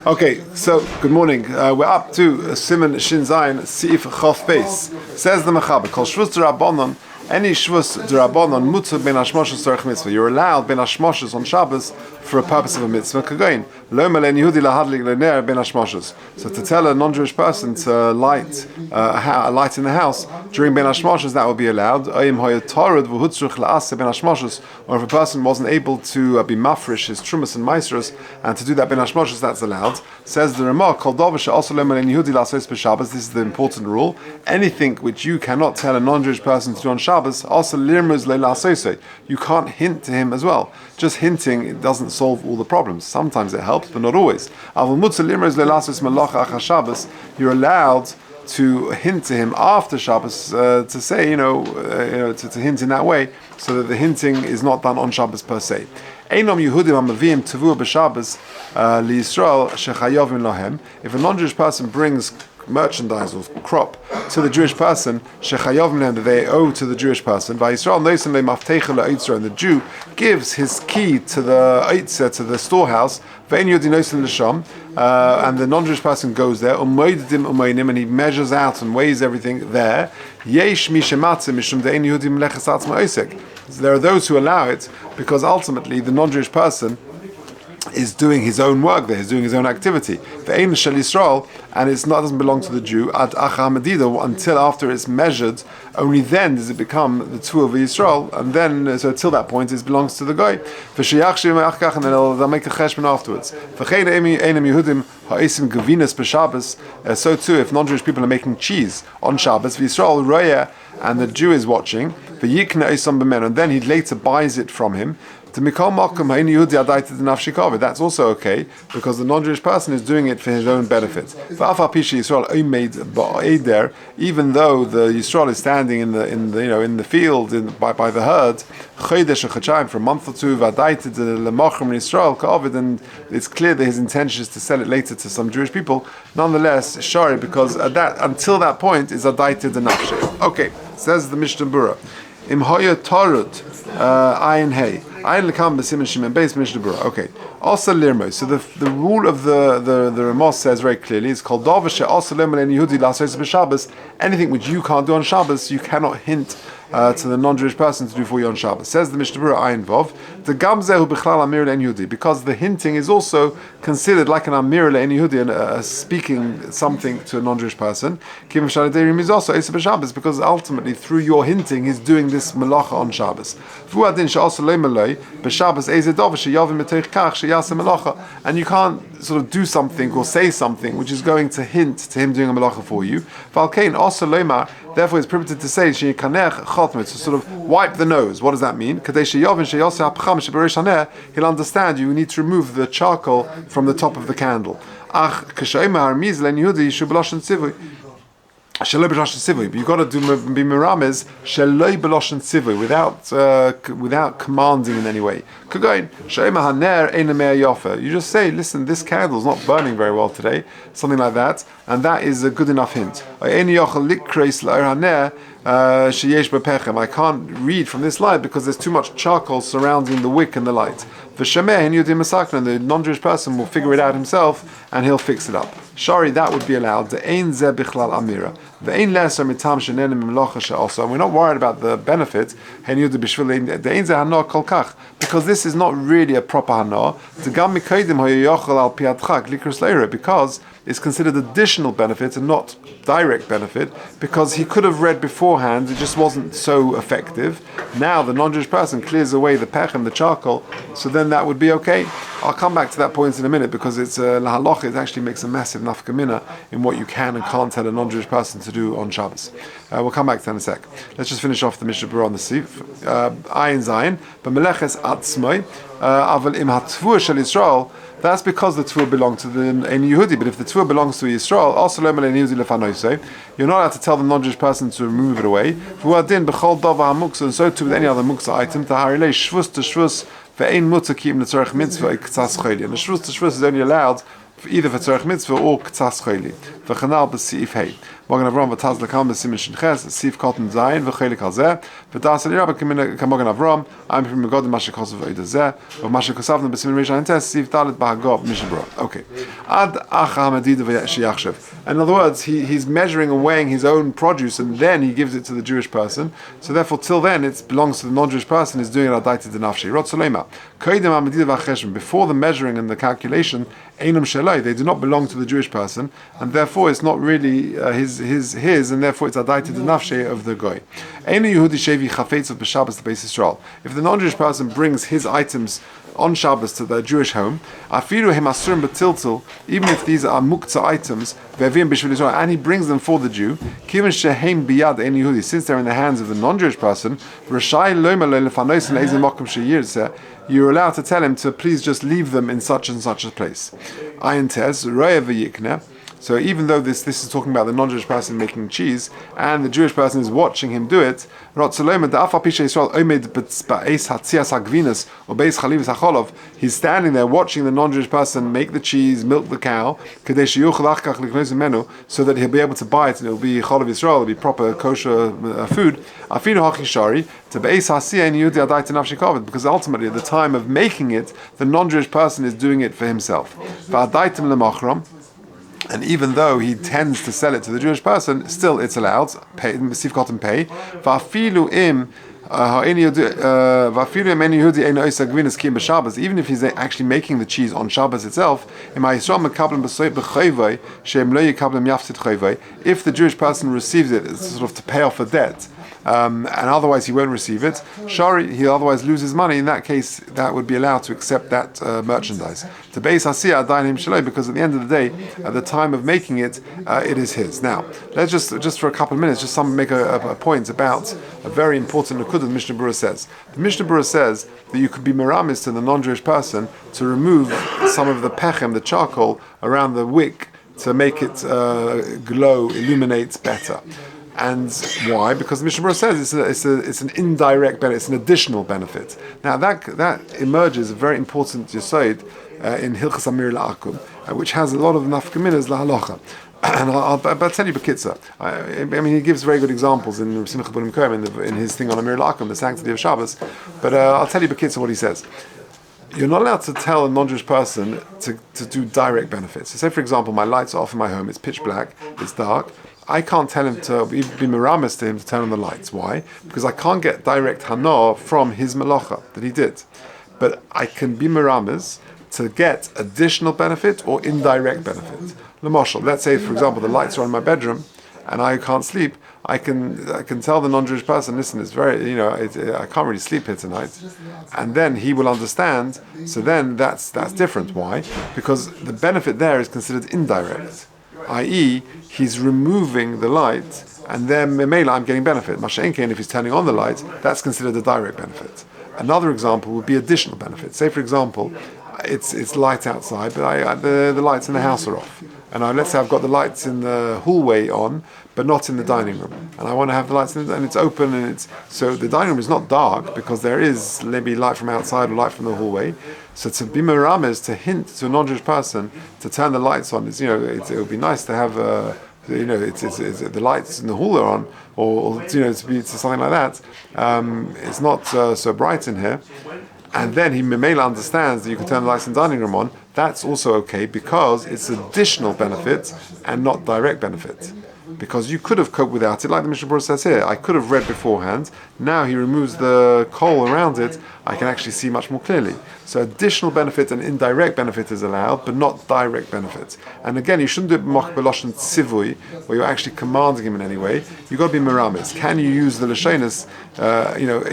Okay, so good morning. We're up to Siman Shin Zayin Seif Chof Beis. Says the Mechaber, Kol Shvus D'Rabbanon, any Shvus D'Rabbanon Mutzah Ben Hashmoshes Tzorech Mitzvah. You're allowed Ben Hashmoshes on Shabbos for a purpose of a mitzvah. Kagoin Lo Melen Yehudi Lahadlik Lener Ben Hashmoshes. So to tell a non-Jewish person to light a light in the house during Ben Hashmoshes, that would be allowed. Oyim Hoya Torah V'Hutzruch La'aseh Ben Hashmoshes. Or if a person wasn't able to be mafresh his trumas and maestros and to do that Ben Hashmoshes, that's allowed. Says the Ramah, Kol Dovah also Lo Melen Yehudi La'asos B'Shabbos. This is the important rule. Anything which you cannot tell a non-Jewish person to do on Shabbos, also Lirmuz Le'La'asosei. You can't hint to him as well. Just hinting, it doesn't solve all the problems. Sometimes it helps, but not always. You're allowed to hint to him after Shabbos to say, to hint in that way, so that the hinting is not done on Shabbos per se. Einom Yehudim Hamavim Tavua b'Shabbos liYisrael shechayovim lohem. If a non-Jewish person brings merchandise or crop to the Jewish person, shechayovim lehem, that they owe to the Jewish person, v'Yisrael noisen le'mafteicha le'otzra, and the Jew gives his key to the otzra, to the storehouse, ve'en yodi noisen l'sham, and the non-Jewish person goes there, umoidim umoinim, and he measures out and weighs everything there. Yesh mishematzim mishum de'en Yehudim meleches atzma osek. There are those who allow it because ultimately the non-Jewish person is doing his own work there, he's doing his own activity. Ve'ein shel Yisrael, and doesn't belong to the Jew ad acha medida, until after it's measured. Only then does it become the two of Yisrael, and then so till that point it belongs to the guy. And then they'll make a cheshbon afterwards. So too, if non-Jewish people are making cheese on Shabbos, Yisrael roya, and the Jew is watching, and then he later buys it from him. That's also okay because the non-Jewish person is doing it for his own benefit. Even though the Yisrael is standing in the field by the herd for a month or two, and it's clear that his intention is to sell it later to some Jewish people. Nonetheless, shari, because until that point is adaita de nafshe. Okay, says the Mishnah Berurah. Im hoya tarut ayin hey. Ayin lekam b'simen shimen beis Mishnah Berurah. Okay. Also lirmo. So the rule of the Ramos says very clearly, it's called davashe also lemon Yehudi lasos b'Shabbos. Anything which you can't do on Shabbos, you cannot hint to the non-Jewish person to do for you on Shabbos. Says the Mishnah Berurah ayin vov. The gamzehu b'chlal amir le'en Yehudi, because the hinting is also considered like an amir le'en Yehudi, speaking something to a non-Jewish person. Kim shaladerim is also esa b'Shabbos, because ultimately through your hinting he's doing this malacha on Shabbos. V'uadin she'also le'malei b'Shabbos eze dov she'yavim metoich kach she'yaseh malacha, and you can't sort of do something or say something which is going to hint to him doing a malacha for you. V'alkein also le'mar, therefore it's prohibited to say she'yikanech chotmet, to sort of wipe the nose. What does that mean? Kadei she'yavim she'yaseh hapcham she'bereish haneh, he'll understand you need to remove the charcoal from the top of the candle. Ach k'she'imar miz le'en Yehudi shu b'loshen tzivui. But you've got to be mirames sheloi b'loshen tzivui, without commanding in any way. You just say, listen, this candle's not burning very well today, something like that, and that is a good enough hint. I can't read from this light because there's too much charcoal surrounding the wick and the light. And the non-Jewish person will figure it out himself and he'll fix it up. Shari, that would be allowed. And we're not worried about the benefit because this is not really a proper hana, because it's considered additional benefit and not direct benefit, because he could have read beforehand, it just wasn't so effective. Now the non-Jewish person clears away the pechem, the charcoal, so then that would be okay. I'll come back to that point in a minute, because it's lahaloch, it actually makes a massive nafkamina in what you can and can't tell a non-Jewish person to do on Shabbos. We'll come back to that in a sec. Let's just finish off the Mishnah Berurah on the Sif. Ayin Zayin, but meleches atzmai, aval im hatvur shel Yisrael. That's because the tvur belongs to the Yehudi, but if the tvur belongs to Yisrael, also you're not allowed to tell the non-Jewish person to remove it away. And so too with any other muksa item. And the shvus to shvus is only allowed either for tzarech mitzvah or k'tzas chayli. V'chanal b'siif hey. Magen Avram v'taz lekam b'simin shinches, siif cotton zayin v'chaylik hazeh, v'das alirabah k'magen Avram, I'm from Megodim Masha Kosav Oidazeh, of Masha Kosavna b'simin reish ha'entes, siif dalet b'hagov mishabra. Okay. Ad acha hamadidah v'yachshev. In other words, he's measuring and weighing his own produce, and then he gives it to the Jewish person. So therefore, till then, it belongs to the non-Jewish person. Is doing it adaita denafshi. Rot solema. Koidem hamadidah v'cheshim. Before the measuring and the calculation, einam shelai. They do not belong to the Jewish person, and therefore it's not really his, and therefore it's adaita denafshi of the goy. Einu Yehudi shevi chafetzav b'Shabbos b'Beis Yisrael. If the non-Jewish person brings his items on Shabbos to their Jewish home, afiru him asurim b'tiltil, even if these are muktzah items, ve'avim b'shvil Yisrael, and he brings them for the Jew, kiven shehem biyad ein Yehudi, since they're in the hands of the non-Jewish person, rashai loyma lo lefanois le'ezim makom sheyirzeh, you're allowed to tell him to please just leave them in such and such a place. Ayin tes roya v'yikneh. So even though this is talking about the non-Jewish person making cheese, and the Jewish person is watching him do it, he's standing there watching the non-Jewish person make the cheese, milk the cow, so that he'll be able to buy it and it'll be Cholav Yisrael, it'll be proper kosher food. Because ultimately at the time of making it, the non-Jewish person is doing it for himself. And even though he tends to sell it to the Jewish person, still it's allowed. Pay, Sif cotton pay. Even if he's actually making the cheese on Shabbos itself, if the Jewish person receives it, it's sort of to pay off a debt, and otherwise he won't receive it, Shari, he'll otherwise lose his money. In that case, that would be allowed to accept that merchandise. To base Asiya Dain Shaloi, because at the end of the day, at the time of making it, it is his. Now, let's just for a couple of minutes, make a point about a very important nukud the Mishnah Berurah says. The Mishnah Berurah says that you could be meramis to the non-Jewish person to remove some of the pechem, the charcoal, around the wick to make it glow, illuminate better. And why? Because the Mishnah Berurah says it's an indirect benefit, it's an additional benefit. Now that emerges a very important yesod in Hilchas Amir La'akum, which has a lot of nafkaminas lahalocha. And I'll tell you Bekitza. I mean, he gives very good examples in Simcha Bunim Koyim in his thing on Amir La'akum, the sanctity of Shabbos. But I'll tell you Bekitza what he says. You're not allowed to tell a non-Jewish person to do direct benefits. So say, for example, my lights are off in my home, it's pitch black, it's dark. I can't tell him to be meramis to him to turn on the lights. Why? Because I can't get direct hana from his malacha that he did. But I can be meramis to get additional benefit or indirect benefit. L'moshel, let's say, for example, the lights are on in my bedroom and I can't sleep. I can tell the non-Jewish person, listen, it's very, I can't really sleep here tonight, and then he will understand. So then that's different. Why? Because the benefit there is considered indirect, i.e., he's removing the light, and then memela I'm getting benefit. Masha'enkein, if he's turning on the light, that's considered a direct benefit. Another example would be additional benefit. Say, for example, it's light outside, but the lights in the house are off. And let's say I've got the lights in the hallway on, but not in the dining room. And I want to have the lights and it's open, and so the dining room is not dark because there is maybe light from outside or light from the hallway. So to be meramis, to hint to a non-Jewish person to turn the lights on, it would be nice to have the lights in the hall are on, or to be something like that. It's not so bright in here. And then he memela understands that you can turn the lights in the dining room on. That's also okay because it's additional benefit and not direct benefit. Because you could have coped without it, like the Mishnah Berurah says here. I could have read beforehand. Now he removes the coal around it. I can actually see much more clearly. So additional benefit and indirect benefit is allowed, but not direct benefit. And again, you shouldn't do it b'loshen tzivui, where you're actually commanding him in any way. You've got to be meramis. Can you use the lashonis,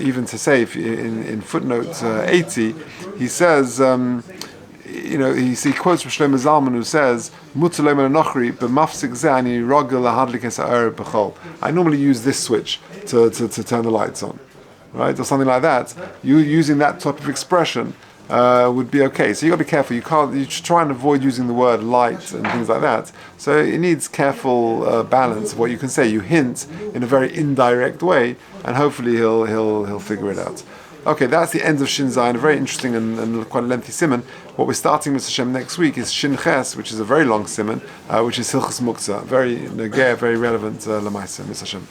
even to say, if in footnote 80, he says, he quotes from Shlomo Zalman, who says, I normally use this switch to turn the lights on, right, or something like that. You using that type of expression would be okay. So you got to be careful. You should try and avoid using the word light and things like that. So it needs careful balance of what you can say. You hint in a very indirect way, and hopefully he'll figure it out. Okay, that's the end of Shin Zayin, a very interesting and quite a lengthy simon. What we're starting with Hashem next week is Shin Ches, which is a very long simon, which is Hilchas Muktzah, very negeh, very relevant Lamaisa, Mr. Hashem.